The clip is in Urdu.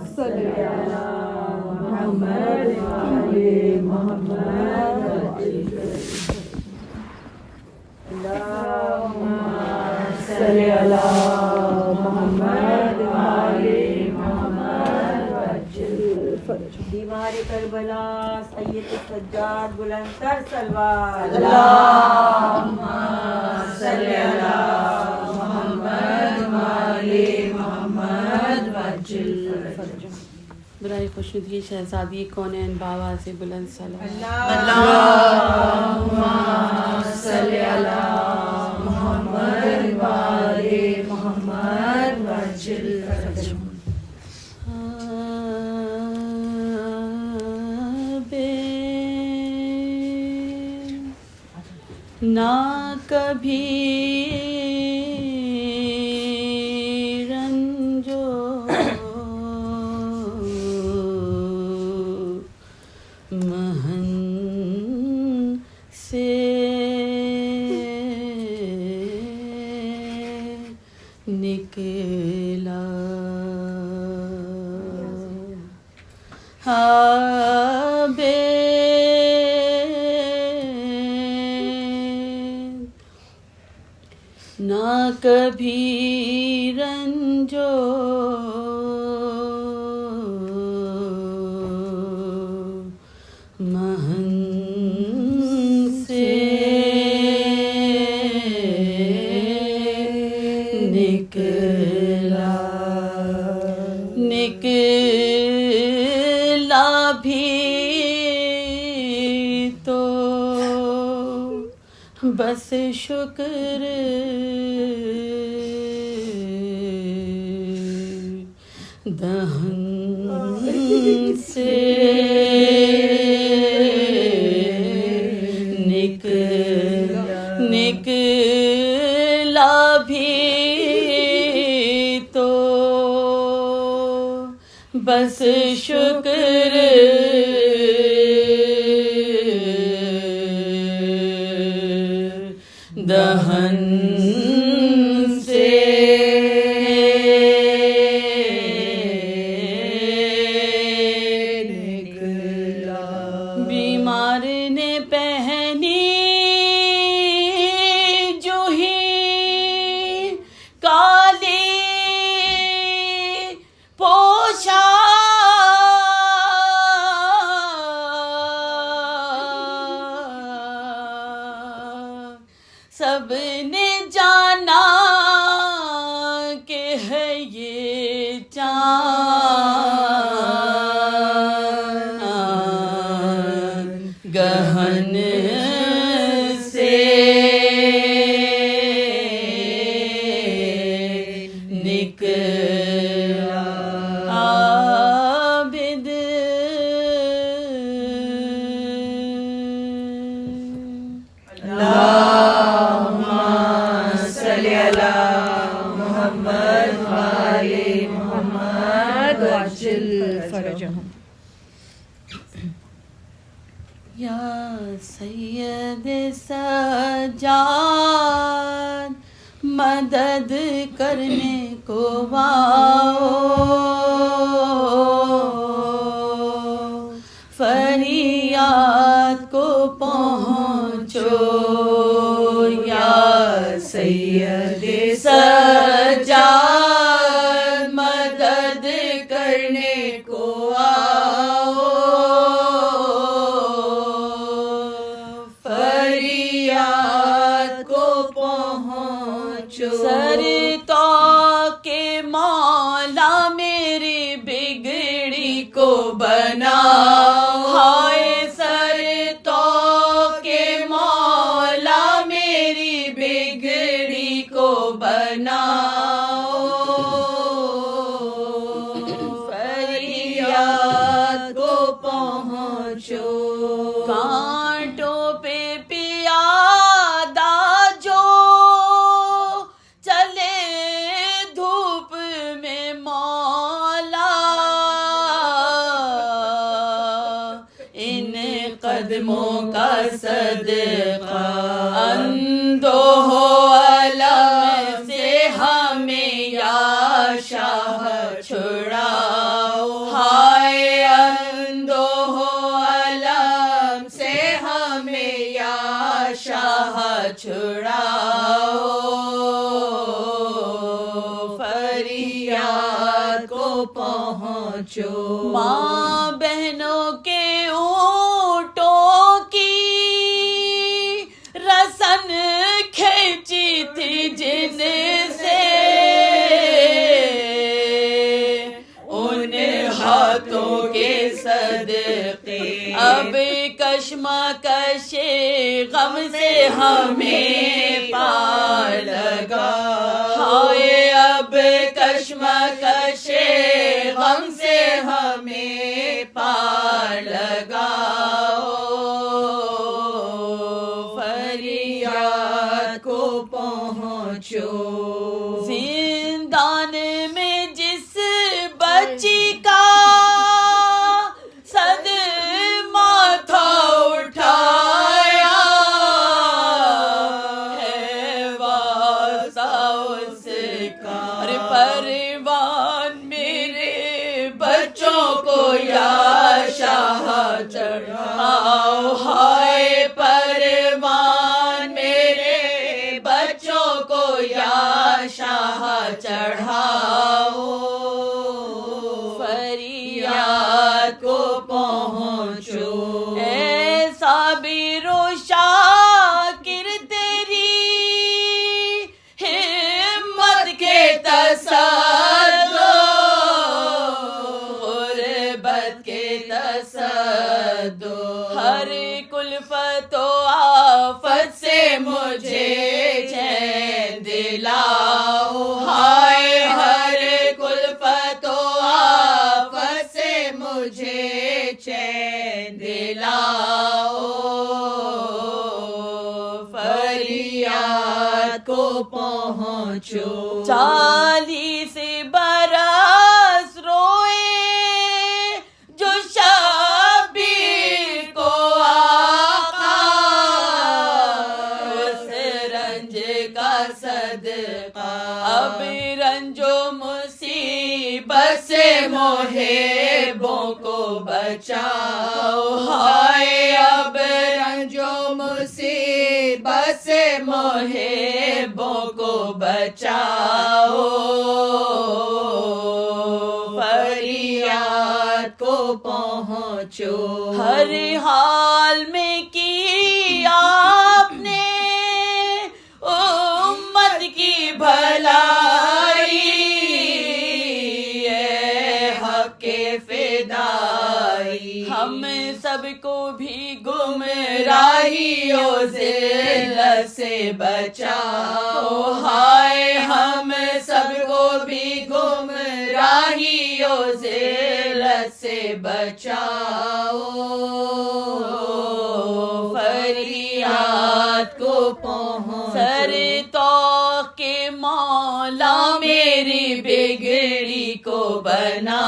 صل علی محمد وآل محمد اللہم صل علی محمد وآل محمد وعجل فرجہ دیوار کربلا سید سجاد بلند تر سلوات اللہم صل علی محمد وآل محمد وعجل فرجہ برائے خوشنودی شہزادی کونین بابا سے بلند سلام اللہم صل علی محمد وآل محمد وعجل فرجہ نہ کبھی رنجو مہن سے نکلا نہ کبھی رنجو مہن سے نکلا بھی تو بس شکر دہن سے نکلا بھی تو بس شکر دہن سے نکلا بیمار نے پہنی جو ہی کالی پوشا سب نے جانا کہ ہے یہ چاند گہن سے نکلا عابد اللہم صل علی محمد وآل محمد وعجل فرجہم یا سید سجاد مدد کرنے کو آؤ فریاد کو پہنچو یا سید سجاد مدد کرنے کو آؤ فریاد کو پہنچو سر تو کے مولا میری بگڑی کو بناؤ ہائے سر تو کے مولا میری بگڑی کو بناؤ فریاد کو پہنچو کانٹوں پہ پیادہ جو چلے دھوپ میں مولا ان قدموں کا صدقہ اندو ہو علم سے ہمیں یا شاہ چھڑاؤ پہنچو، ماں بہنوں کے اونٹوں کی رسن کھینچی تھی جن سے، ان ہاتھوں کے صدقے اب کشمکش غم سے ہمیں پار لگا، ہائے اب کشمکش غم سے ہمیں پار لگا، فریاد کو پہنچو، زندان میں جس بچی کا صدمہ تھا اٹھایا ہے واسطہ اس کا، ارے پروان میرے بچوں کو یا شاہ چڑھاؤ، ہائے پروان میرے بچوں کو یا شاہ چڑھاؤ، فریاد کو پہنچو، اے صابر و شاکر تیری ہمت کے تصدق، غربت کے تصدق، ہر کلفت و آفت سے مجھے چین دلاؤ، ہائے ہر کلفت و آفت سے مجھے چین دلاؤ، فریاد کو پہنچو، 40 برس روئے جو شبیر کو آقا، اس رنج کا صدقہ اب رنج و مصیبت سے محبوں کو بچاؤ، ہائے اب رنج و مصیبت سے محبوں کو بچاؤ، فریاد کو پہنچو، ہر حال میں کی آپ نے امت کی بھلائی، اے حق کے فدائی، ہم سب کو بھی گمراہیوں ذلت سے بچاؤ، ہائے ہم سب کو بھی گمراہیوں ذلت سے بچاؤ، فریاد کو پہنچو، سر توق کے مولا میری بگڑی کو بنا